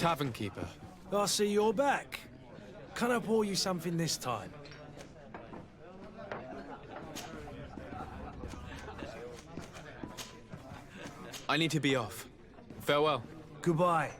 tavern keeper. I see you're back. Can I pour you something this time? I need to be off. Farewell. Goodbye.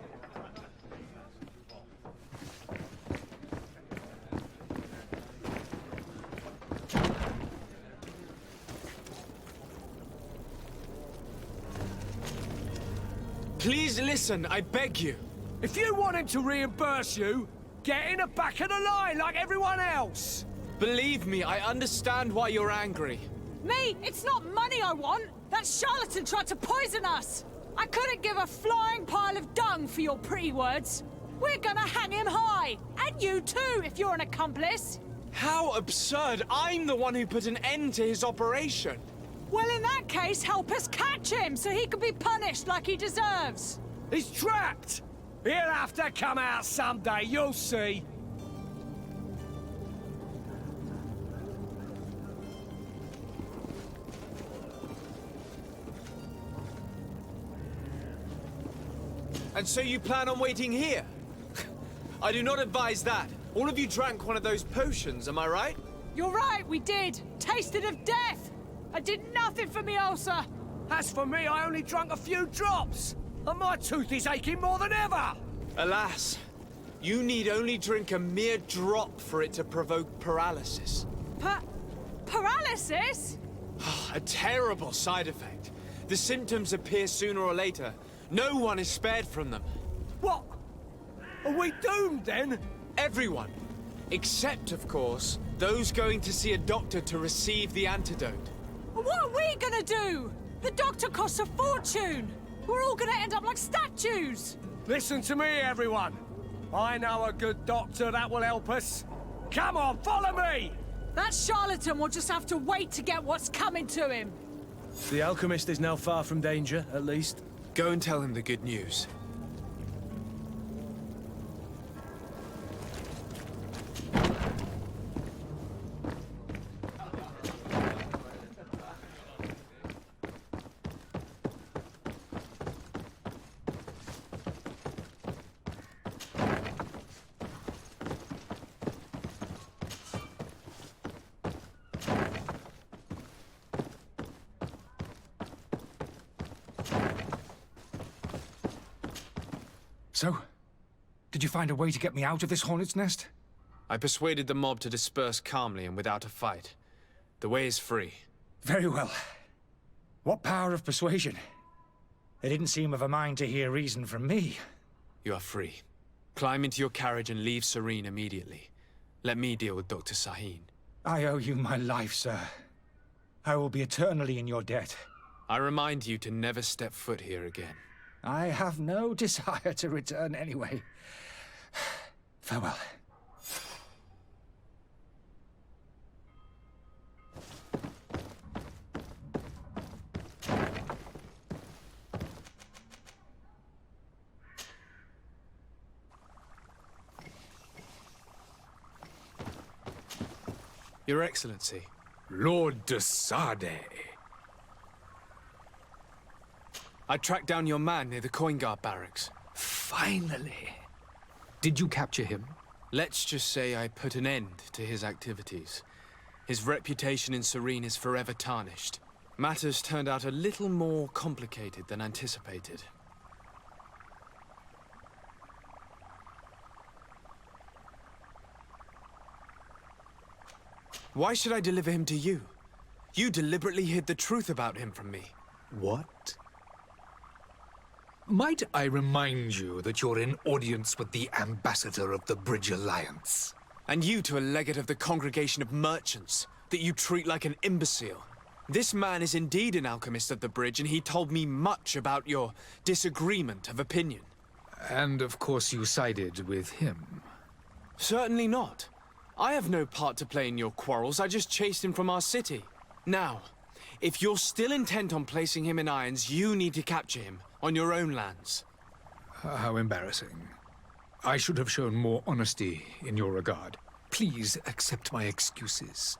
Please listen, I beg you. If you want him to reimburse you, get in the back of the line like everyone else. Believe me, I understand why you're angry. Me? It's not money I want. That charlatan tried to poison us. I couldn't give a flying pile of dung for your pretty words. We're gonna hang him high. And you too, if you're an accomplice. How absurd! I'm the one who put an end to his operation. Well, in that case, help us catch him so he can be punished like he deserves. He's trapped. He'll have to come out someday, you'll see. And so you plan on waiting here? I do not advise that. All of you drank one of those potions, am I right? You're right, we did. Tasted of death. I did nothing for me ulcer. As for me, I only drank a few drops. And my tooth is aching more than ever. Alas, you need only drink a mere drop for it to provoke paralysis. Paralysis? A terrible side effect. The symptoms appear sooner or later. No one is spared from them. What? Are we doomed then? Everyone. Except, of course, those going to see a doctor to receive the antidote. What are we gonna do? The doctor costs a fortune. We're all gonna end up like statues. Listen to me, everyone. I know a good doctor that will help us. Come on, follow me! That charlatan will just have to wait to get what's coming to him. The alchemist is now far from danger, at least. Go and tell him the good news. So, did you find a way to get me out of this hornet's nest? I persuaded the mob to disperse calmly and without a fight. The way is free. Very well. What power of persuasion? They didn't seem of a mind to hear reason from me. You are free. Climb into your carriage and leave Serene immediately. Let me deal with Dr. Sahin. I owe you my life, sir. I will be eternally in your debt. I remind you to never step foot here again. I have no desire to return anyway. Farewell. Your Excellency. Lord de Sade. I tracked down your man near the coin guard barracks. Finally. Did you capture him? Let's just say I put an end to his activities. His reputation in Serene is forever tarnished. Matters turned out a little more complicated than anticipated. Why should I deliver him to you? You deliberately hid the truth about him from me. What? Might I remind you that you're in audience with the ambassador of the Bridge Alliance? And you to a legate of the Congregation of Merchants, that you treat like an imbecile. This man is indeed an alchemist of the Bridge, and he told me much about your disagreement of opinion. And of course you sided with him. Certainly not. I have no part to play in your quarrels. I just chased him from our city. Now, if you're still intent on placing him in irons, you need to capture him on your own lands. How embarrassing. I should have shown more honesty in your regard. Please accept my excuses.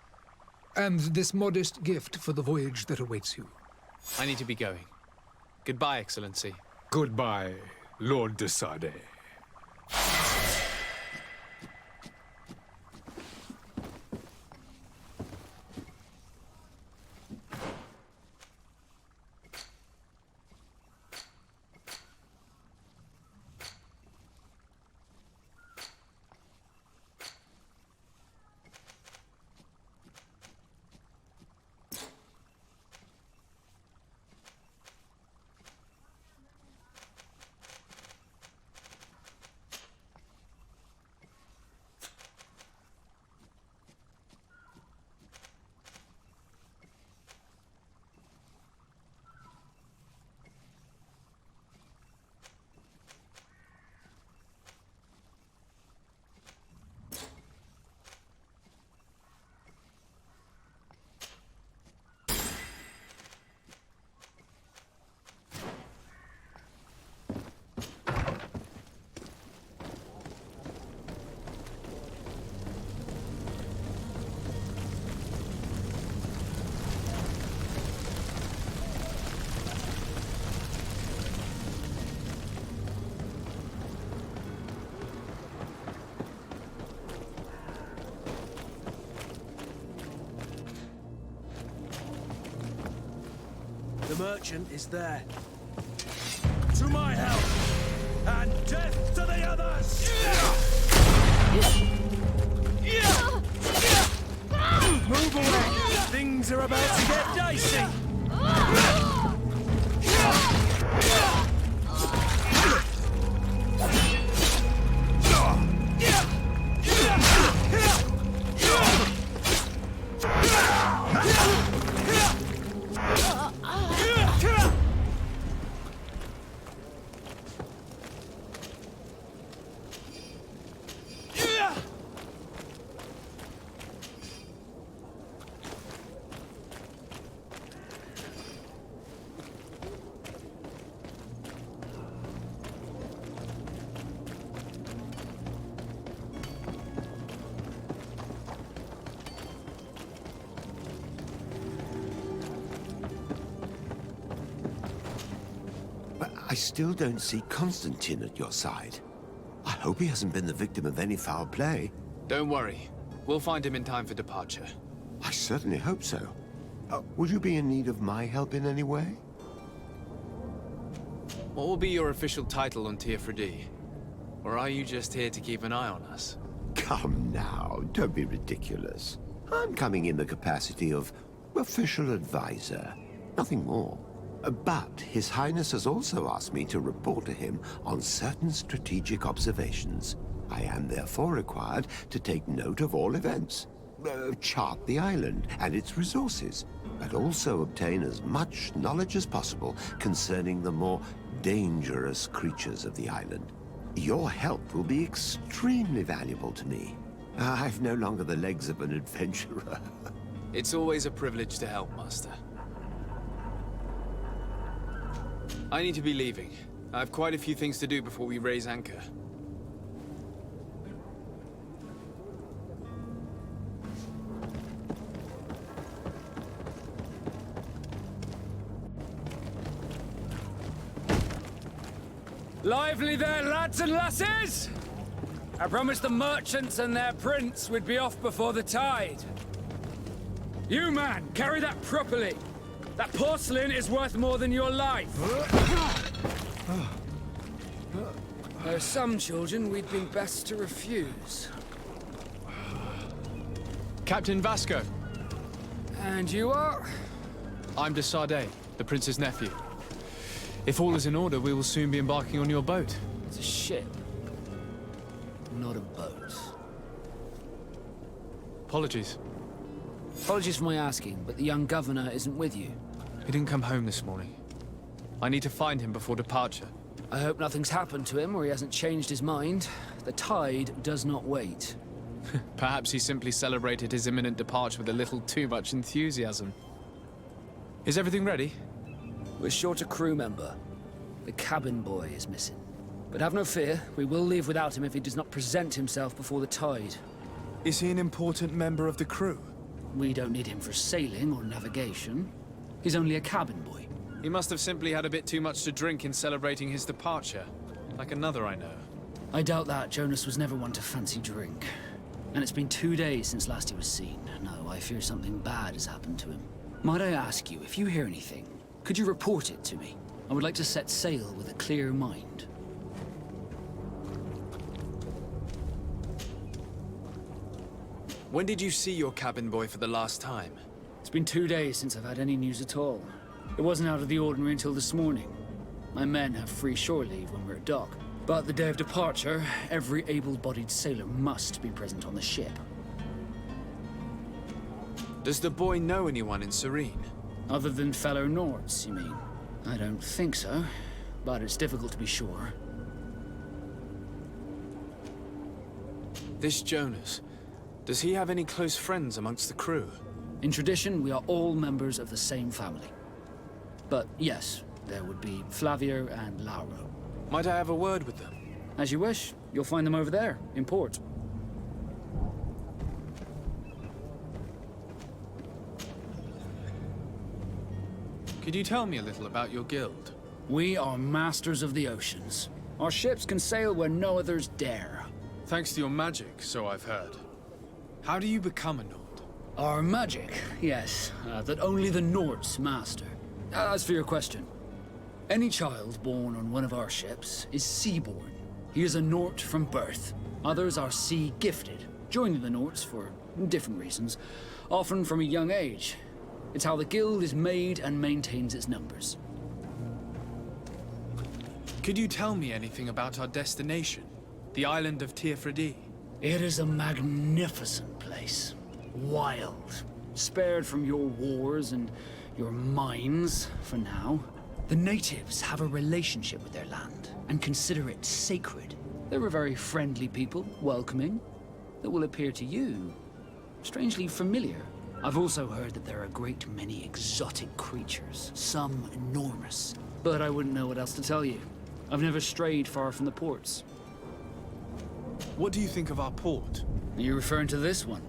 And this modest gift for the voyage that awaits you. I need to be going. Goodbye, Excellency. Goodbye, Lord de Sade. The merchant is there. To my help! And death to the others! Move away! Things are about to get dicey! I still don't see Constantine at your side. I hope he hasn't been the victim of any foul play. Don't worry. We'll find him in time for departure. I certainly hope so. Would you be in need of my help in any way? What will be your official title on Tier? Or are you just here to keep an eye on us? Come now, don't be ridiculous. I'm coming in the capacity of official advisor, nothing more. But His Highness has also asked me to report to him on certain strategic observations. I am therefore required to take note of all events, chart the island and its resources, but also obtain as much knowledge as possible concerning the more dangerous creatures of the island. Your help will be extremely valuable to me. I've no longer the legs of an adventurer. It's always a privilege to help, Master. I need to be leaving. I have quite a few things to do before we raise anchor. Lively there, lads and lasses! I promised the merchants and their prince we'd be off before the tide. You, man, carry that properly. That porcelain is worth more than your life. There are some children we'd been best to refuse. Captain Vasco. And you are? I'm de Sade, the prince's nephew. If all is in order, we will soon be embarking on your boat. It's a ship, not a boat. Apologies. Apologies for my asking, but the young governor isn't with you. He didn't come home this morning. I need to find him before departure. I hope nothing's happened to him or he hasn't changed his mind. The tide does not wait. Perhaps he simply celebrated his imminent departure with a little too much enthusiasm. Is everything ready? We're short a crew member. The cabin boy is missing. But have no fear, we will leave without him if he does not present himself before the tide. Is he an important member of the crew? We don't need him for sailing or navigation. He's only a cabin boy. He must have simply had a bit too much to drink in celebrating his departure. Like another I know. I doubt that. Jonas was never one to fancy drink. And it's been 2 days since last he was seen. No, I fear something bad has happened to him. Might I ask you, if you hear anything, could you report it to me? I would like to set sail with a clear mind. When did you see your cabin boy for the last time? It's been 2 days since I've had any news at all. It wasn't out of the ordinary until this morning. My men have free shore leave when we're at dock. But the day of departure, every able-bodied sailor must be present on the ship. Does the boy know anyone in Serene? Other than fellow Nords, you mean? I don't think so, but it's difficult to be sure. This Jonas, does he have any close friends amongst the crew? In tradition, we are all members of the same family. But yes, there would be Flavio and Lauro. Might I have a word with them? As you wish. You'll find them over there, in port. Could you tell me a little about your guild? We are masters of the oceans. Our ships can sail where no others dare. Thanks to your magic, so I've heard. How do you become a Nord? Our magic, yes, that only the Nords master. As for your question, any child born on one of our ships is sea-born. He is a Nord from birth. Others are sea-gifted, joining the Nords for different reasons, often from a young age. It's how the guild is made and maintains its numbers. Could you tell me anything about our destination? The island of Tierras? It is a magnificent place. Wild. Spared from your wars and your mines, for now. The natives have a relationship with their land and consider it sacred. They're a very friendly people, welcoming, that will appear to you strangely familiar. I've also heard that there are a great many exotic creatures, some enormous. But I wouldn't know what else to tell you. I've never strayed far from the ports. What do you think of our port? Are you referring to this one?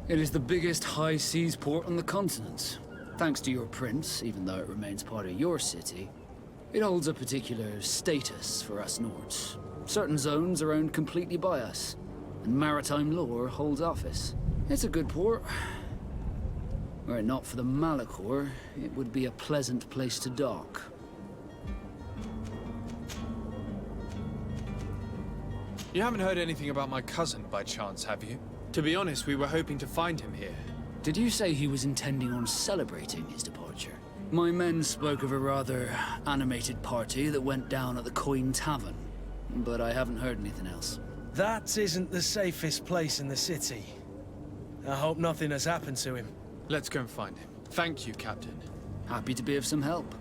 It is the biggest high seas port on the continent. Thanks to your prince, even though it remains part of your city, it holds a particular status for us Nords. Certain zones are owned completely by us, and maritime law holds office. It's a good port. Were it not for the Malachor, it would be a pleasant place to dock. You haven't heard anything about my cousin by chance, have you? To be honest, we were hoping to find him here. Did you say he was intending on celebrating his departure? My men spoke of a rather animated party that went down at the Coin Tavern, but I haven't heard anything else. That isn't the safest place in the city. I hope nothing has happened to him. Let's go and find him. Thank you, Captain. Happy to be of some help.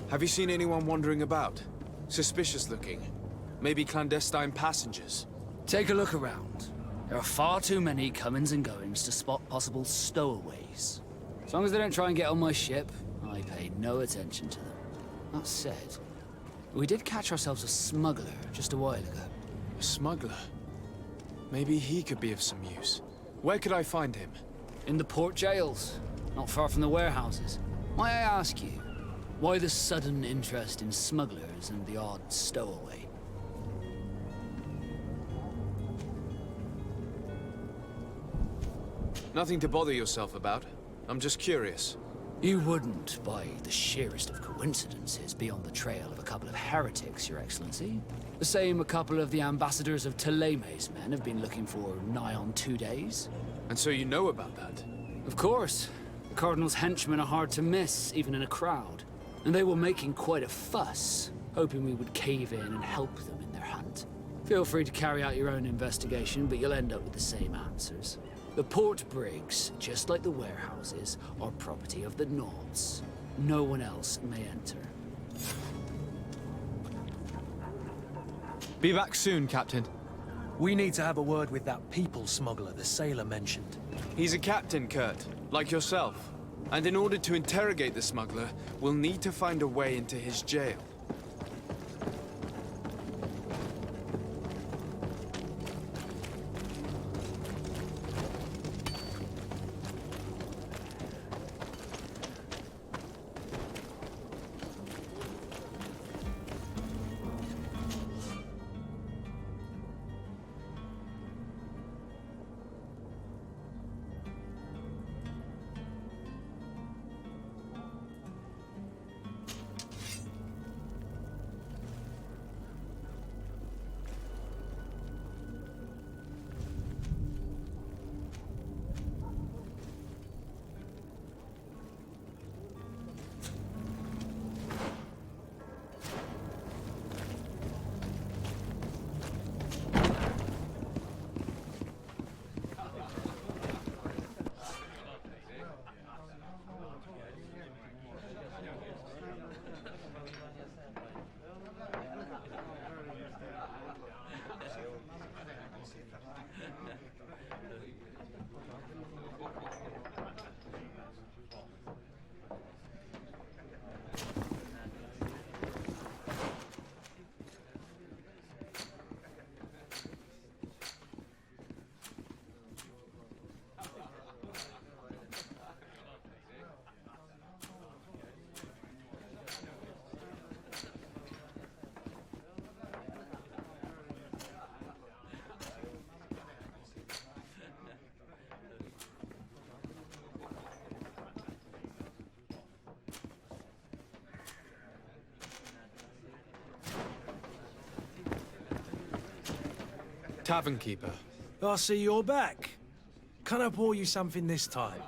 Have you seen anyone wandering about? Suspicious looking. Maybe clandestine passengers? Take a look around. There are far too many comings and goings to spot possible stowaways. As long as they don't try and get on my ship, I pay no attention to them. That said, we did catch ourselves a smuggler just a while ago. A smuggler? Maybe he could be of some use. Where could I find him? In the port jails, not far from the warehouses. May I ask you, why the sudden interest in smugglers and the odd stowaway? Nothing to bother yourself about. I'm just curious. You wouldn't, by the sheerest of coincidences, be on the trail of a couple of heretics, Your Excellency. The same a couple of the ambassadors of Ptolemy's men have been looking for nigh on 2 days. And so you know about that? Of course. The Cardinal's henchmen are hard to miss, even in a crowd. And they were making quite a fuss, hoping we would cave in and help them in their hunt. Feel free to carry out your own investigation, but you'll end up with the same answers. The port brigs, just like the warehouses, are property of the Nords. No one else may enter. Be back soon, Captain. We need to have a word with that people smuggler the sailor mentioned. He's a captain, Kurt, like yourself. And in order to interrogate the smuggler, we'll need to find a way into his jail. tavern keeper. I see you're back. Can I pour you something this time?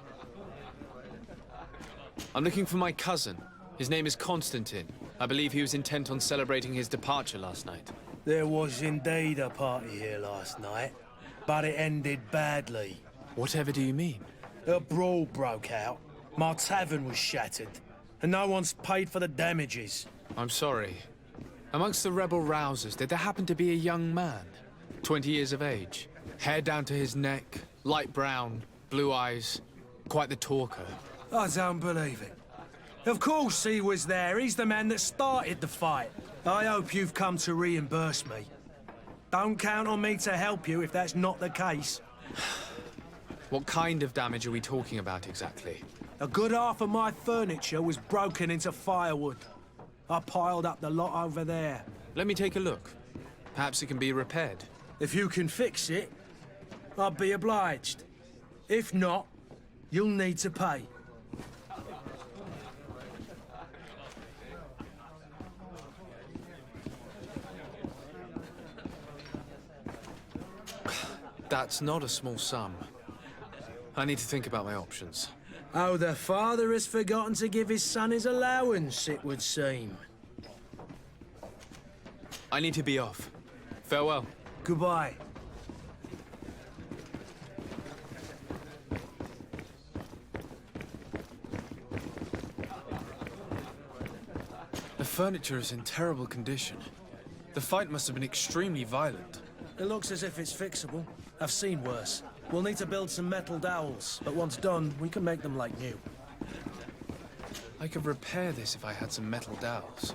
I'm looking for my cousin. His name is Constantine. I believe he was intent on celebrating his departure last night. There was indeed a party here last night, but it ended badly. Whatever do you mean? A brawl broke out. My tavern was shattered, and no one's paid for the damages. I'm sorry. Amongst the rebel rousers, did there happen to be a young man? 20 years of age. Hair down to his neck, light brown, blue eyes. Quite the talker. I don't believe it. Of course he was there. He's the man that started the fight. I hope you've come to reimburse me. Don't count on me to help you if that's not the case. What kind of damage are we talking about exactly? A good half of my furniture was broken into firewood. I piled up the lot over there. Let me take a look. Perhaps it can be repaired. If you can fix it, I'll be obliged. If not, you'll need to pay. That's not a small sum. I need to think about my options. Oh, the father has forgotten to give his son his allowance, it would seem. I need to be off. Farewell. Goodbye. The furniture is in terrible condition. The fight must have been extremely violent. It looks as if it's fixable. I've seen worse. We'll need to build some metal dowels, but once done, we can make them like new. I could repair this if I had some metal dowels.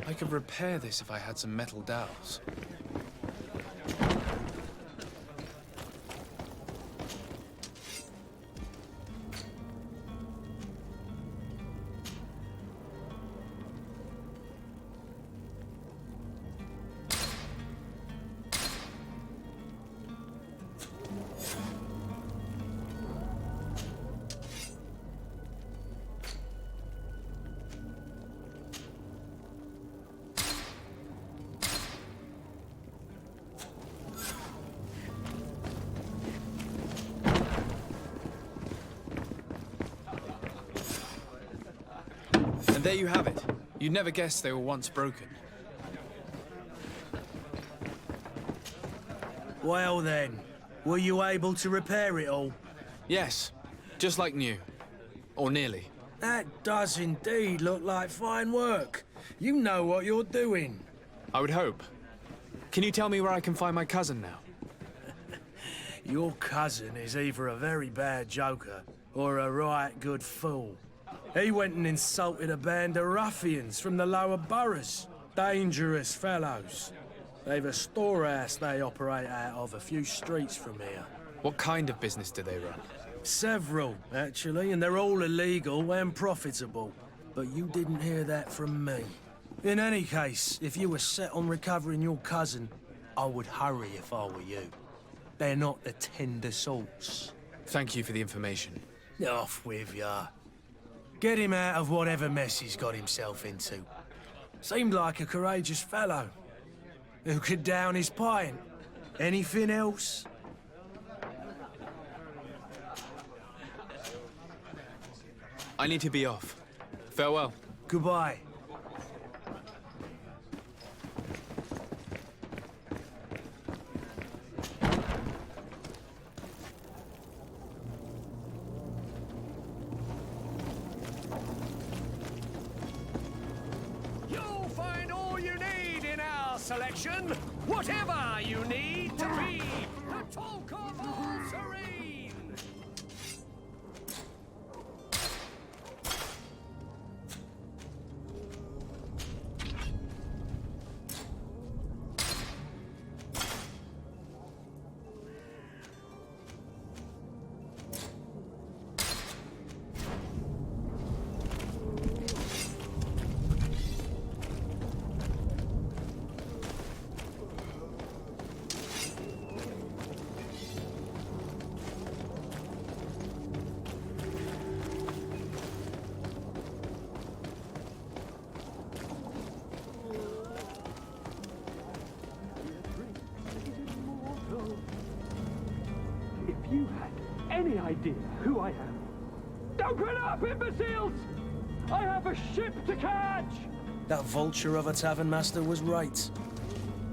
I could repair this if I had some metal dowels. And there you have it. You'd never guess they were once broken. Well then, were you able to repair it all? Yes, just like new. Or nearly. That does indeed look like fine work. You know what you're doing. I would hope. Can you tell me where I can find my cousin now? Your cousin is either a very bad joker or a right good fool. He went and insulted a band of ruffians from the lower boroughs. Dangerous fellows. They've a storehouse they operate out of a few streets from here. What kind of business do they run? Several, actually, and they're all illegal and profitable. But you didn't hear that from me. In any case, if you were set on recovering your cousin, I would hurry if I were you. They're not the tender sorts. Thank you for the information. Off with ya. Get him out of whatever mess he's got himself into. Seemed like a courageous fellow. Who could down his pint. Anything else? I need to be off. Farewell. Goodbye. selection. Whatever you need to be the talk of all serene. If you had any idea who I am... Open up, imbeciles! I have a ship to catch! That vulture of a tavern master was right.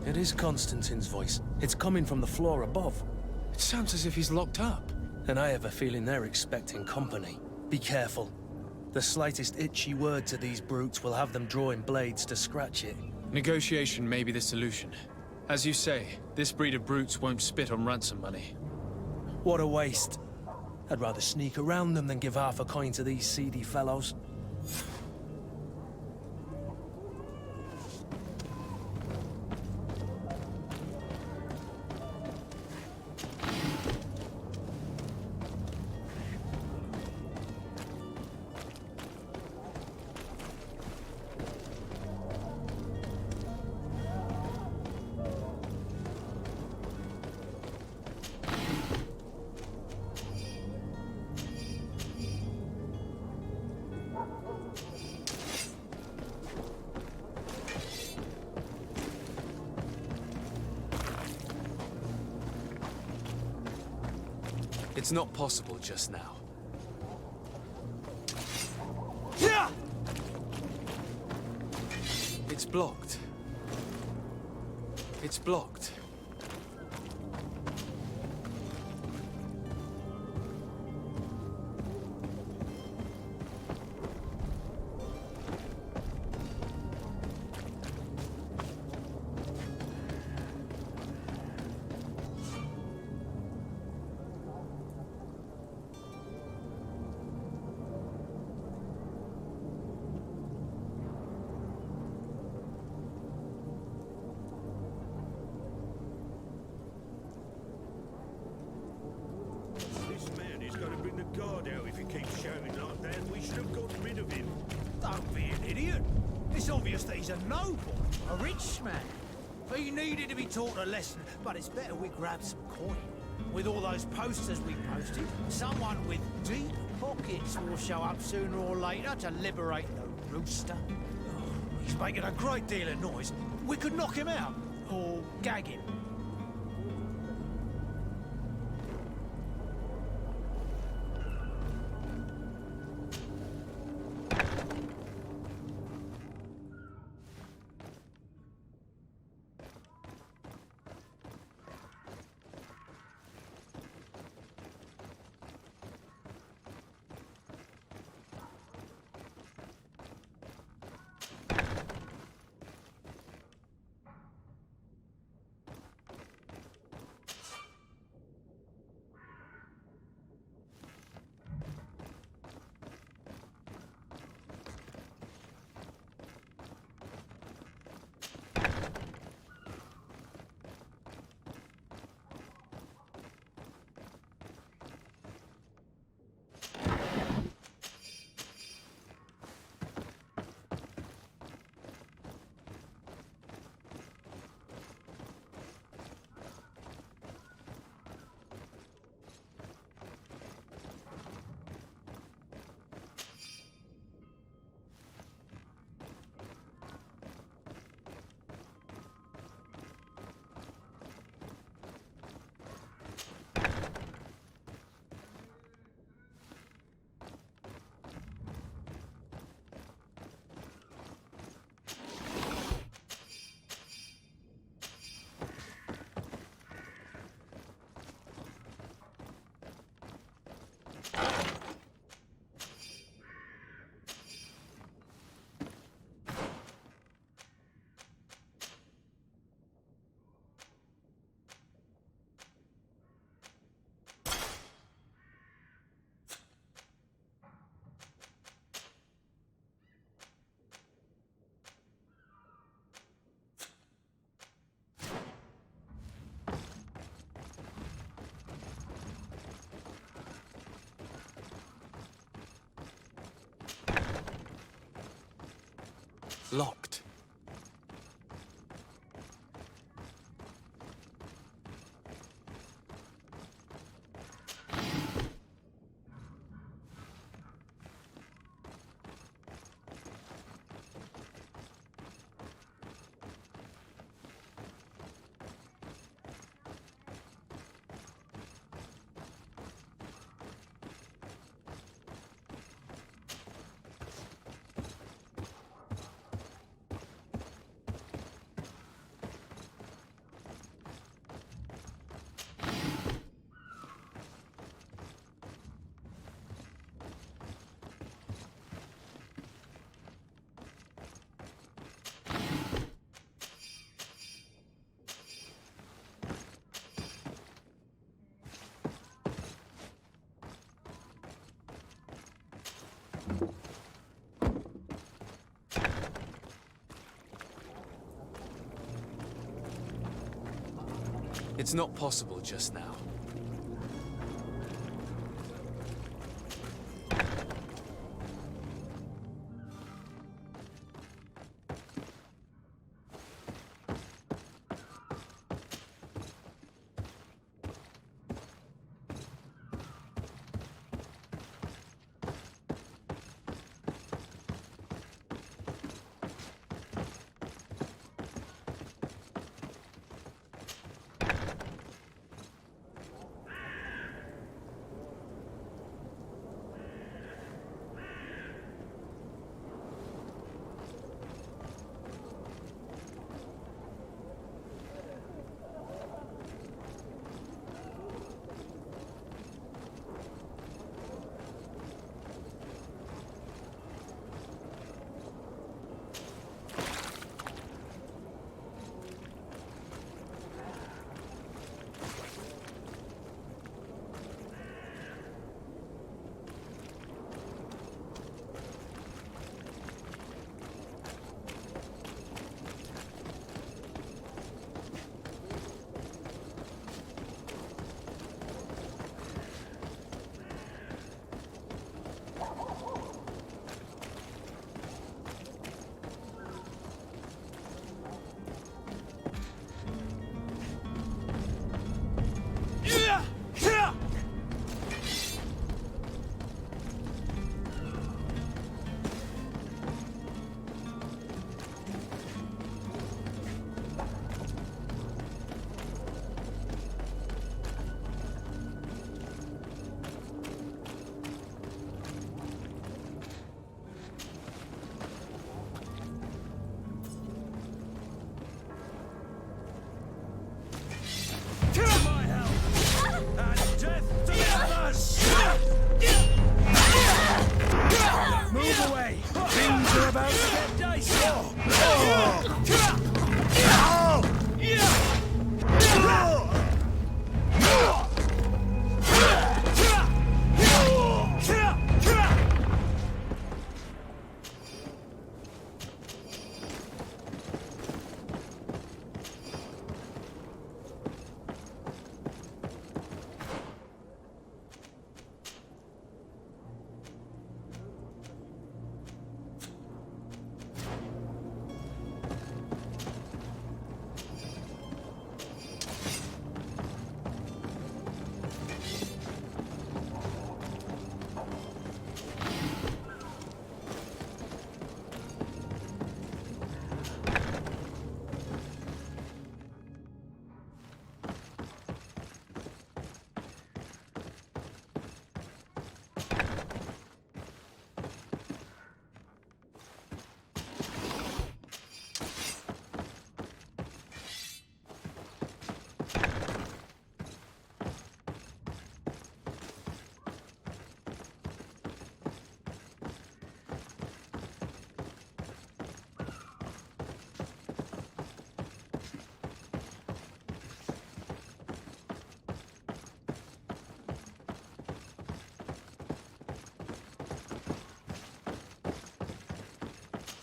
It is Constantine's voice. It's coming from the floor above. It sounds as if he's locked up. And I have a feeling they're expecting company. Be careful. The slightest itchy word to these brutes will have them drawing blades to scratch it. Negotiation may be the solution. As you say, this breed of brutes won't spit on ransom money. What a waste. I'd rather sneak around them than give half a coin to these seedy fellows. It's not possible just now. It's blocked. It's blocked. Guard out if he keeps shouting like that. We should have got rid of him. Don't be an idiot. It's obvious that he's a noble, a rich man. He needed to be taught a lesson, but it's better we grab some coin. With all those posters we posted, someone with deep pockets will show up sooner or later to liberate the rooster. Oh, he's making a great deal of noise. We could knock him out, or gag him. Locked. It's not possible just now.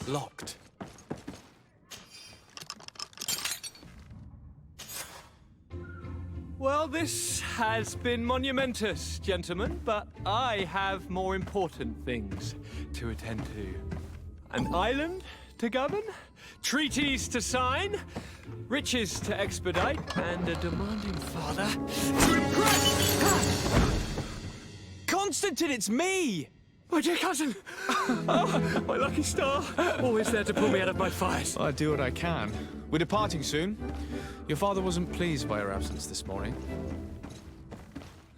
Locked. Well, this has been monumentous, gentlemen, but I have more important things to attend to. An island to govern, treaties to sign, riches to expedite, and a demanding father to impress! Constantine, it's me! My dear cousin! Oh, my lucky star! Always there to pull me out of my fires. I do what I can. We're departing soon. Your father wasn't pleased by your absence this morning.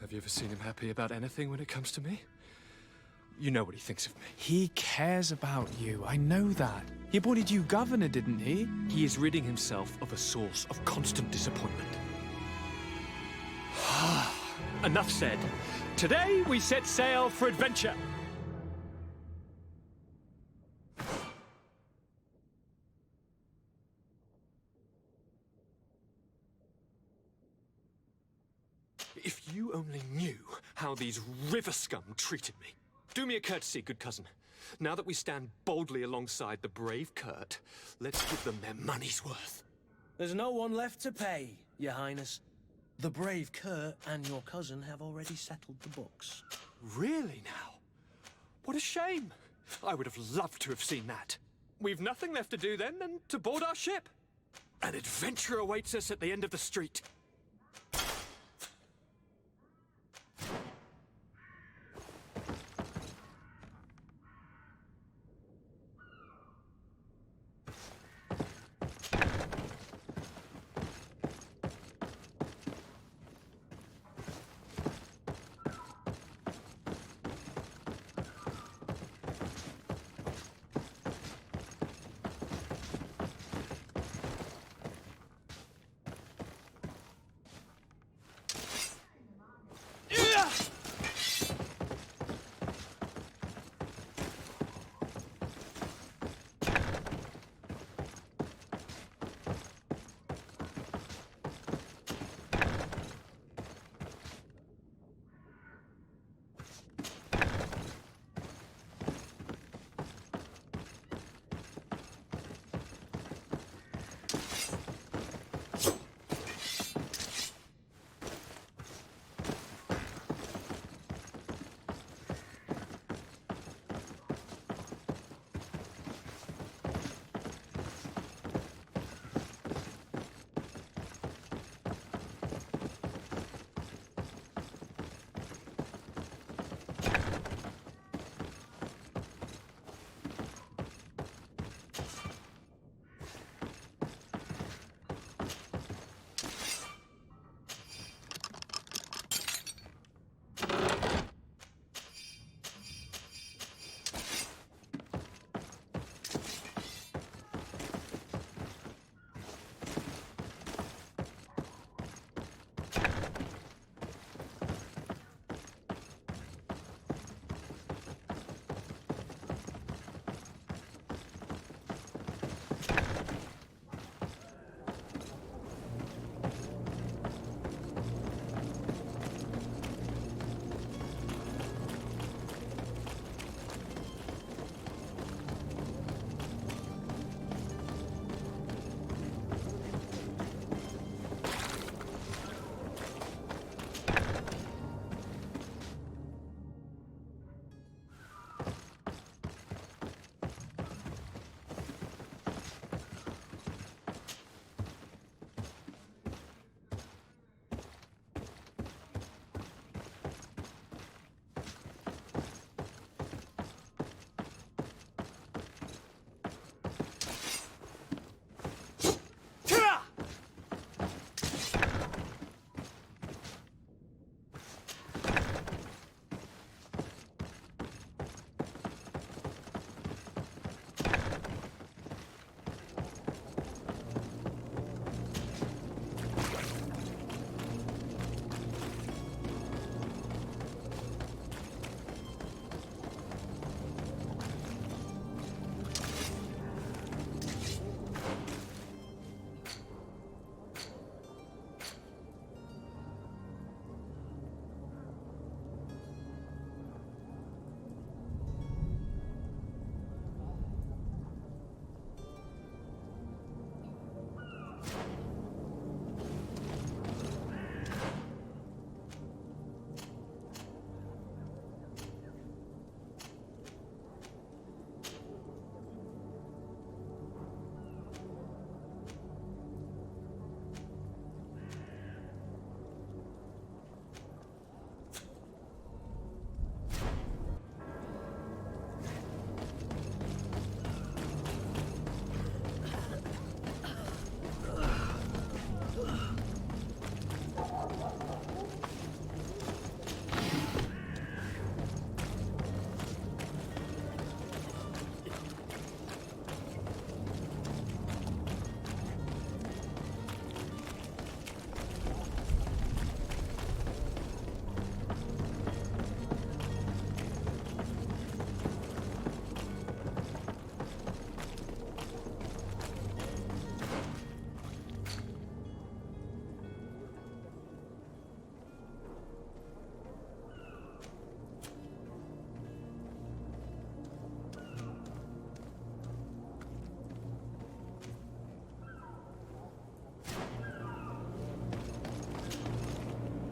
Have you ever seen him happy about anything when it comes to me? You know what he thinks of me. He cares about you, I know that. He appointed you governor, didn't he? He is ridding himself of a source of constant disappointment. Enough said. Today we set sail for adventure. If you only knew how these river scum treated me. Do me a courtesy, good cousin. Now that we stand boldly alongside the brave Kurt, let's give them their money's worth. There's no one left to pay, Your Highness. The brave Kurt and your cousin have already settled the books. Really now? What a shame. I would have loved to have seen that. We've nothing left to do then than to board our ship. An adventure awaits us at the end of the street.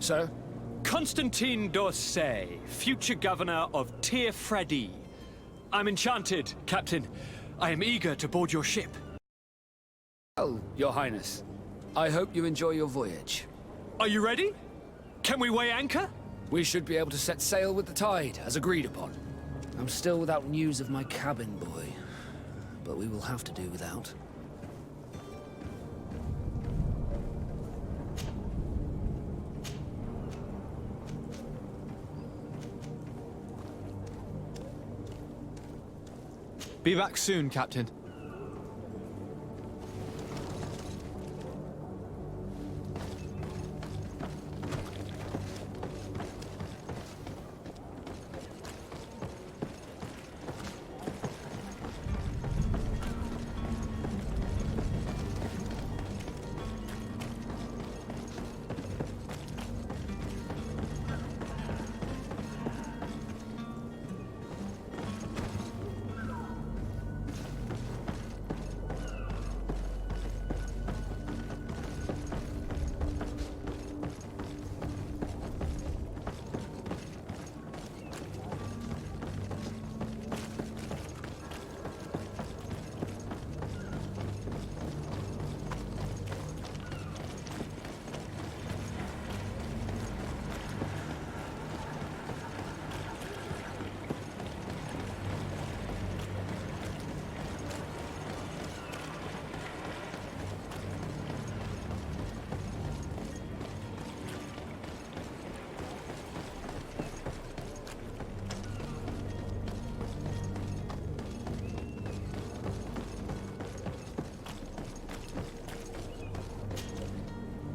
Sir? Constantine d'Orsay, future governor of Tierfredi. I'm enchanted, Captain. I am eager to board your ship. Oh, Your Highness. I hope you enjoy your voyage. Are you ready? Can we weigh anchor? We should be able to set sail with the tide, as agreed upon. I'm still without news of my cabin boy, but we will have to do without. Be back soon, Captain.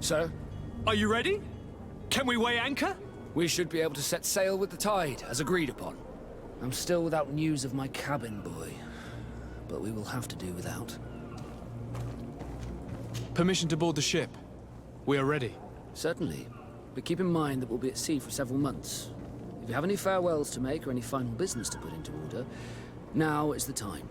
Sir? Are you ready? Can we weigh anchor? We should be able to set sail with the tide, as agreed upon. I'm still without news of my cabin boy, but we will have to do without. Permission to board the ship. We are ready. Certainly, but keep in mind that we'll be at sea for several months. If you have any farewells to make or any final business to put into order, now is the time.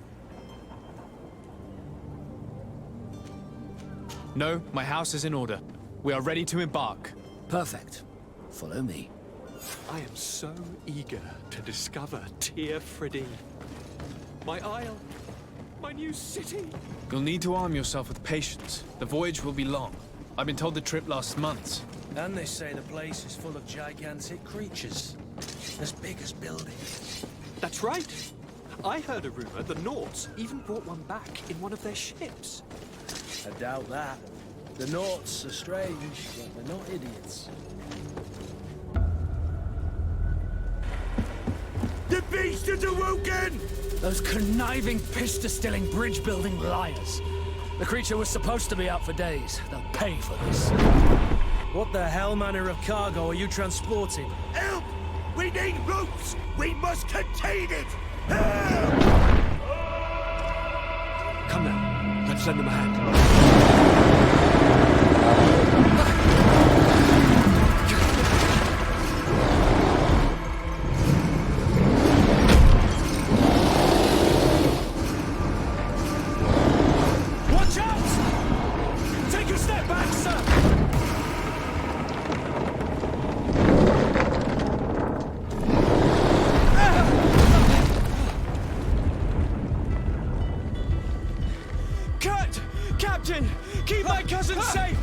No, my house is in order. We are ready to embark. Perfect. Follow me. I am so eager to discover Tierfredi. My isle, my new city. You'll need to arm yourself with patience. The voyage will be long. I've been told the trip lasts months. And they say the place is full of gigantic creatures. As big as buildings. That's right. I heard a rumor the Nauts even brought one back in one of their ships. I doubt that. The Nauts are strange, but they're not idiots. The beast is awoken! Those conniving, piss-distilling, bridge-building liars. The creature was supposed to be out for days. They'll pay for this. What the hell manner of cargo are you transporting? Help! We need ropes! We must contain it! Help! Come now, let's lend them a hand. Watch out! Take a step back, sir! Captain! Keep my cousin safe!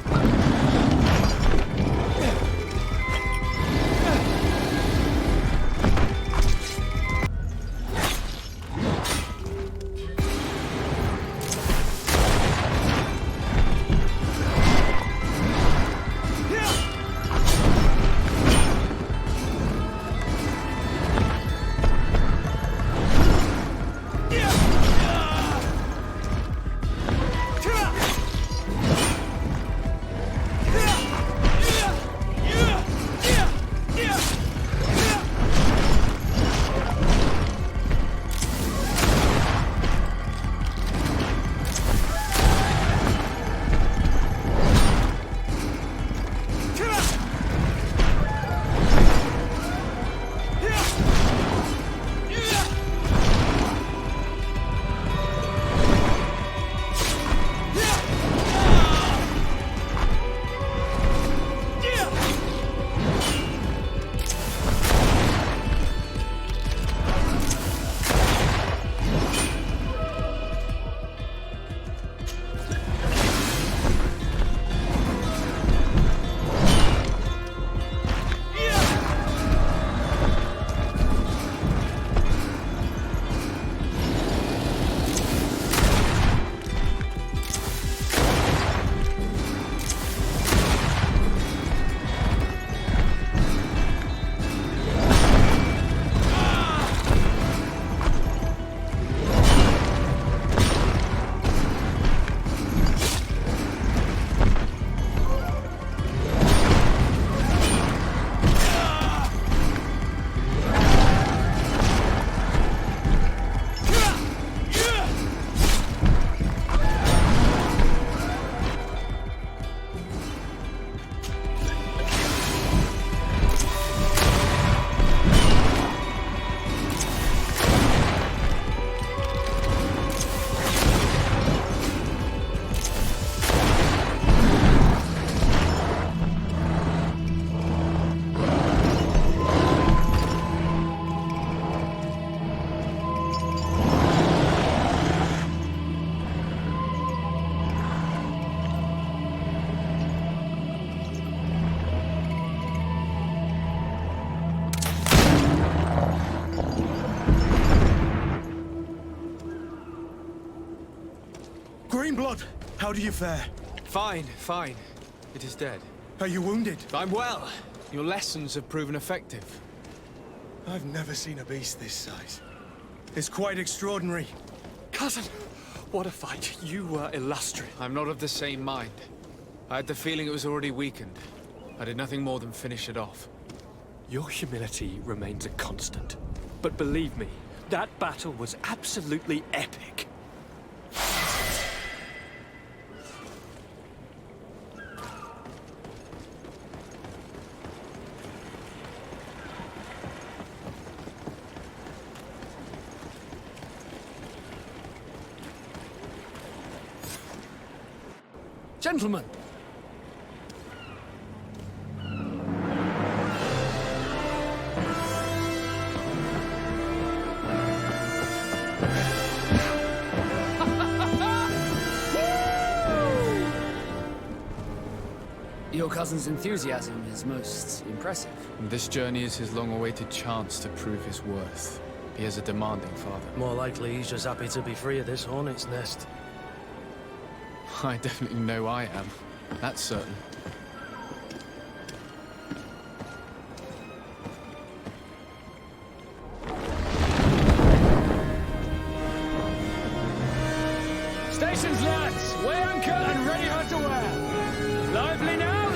Greenblood, how do you fare? Fine, fine. It is dead. Are you wounded? I'm well. Your lessons have proven effective. I've never seen a beast this size. It's quite extraordinary. Cousin, what a fight. You were illustrious. I'm not of the same mind. I had the feeling it was already weakened. I did nothing more than finish it off. Your humility remains a constant. But believe me, that battle was absolutely epic. Gentlemen! Your cousin's enthusiasm is most impressive. This journey is his long-awaited chance to prove his worth. He is a demanding father. More likely he's just happy to be free of this hornet's nest. I definitely know I am. That's certain. Stations, lads! Weigh anchor and ready her to wear! Lively now!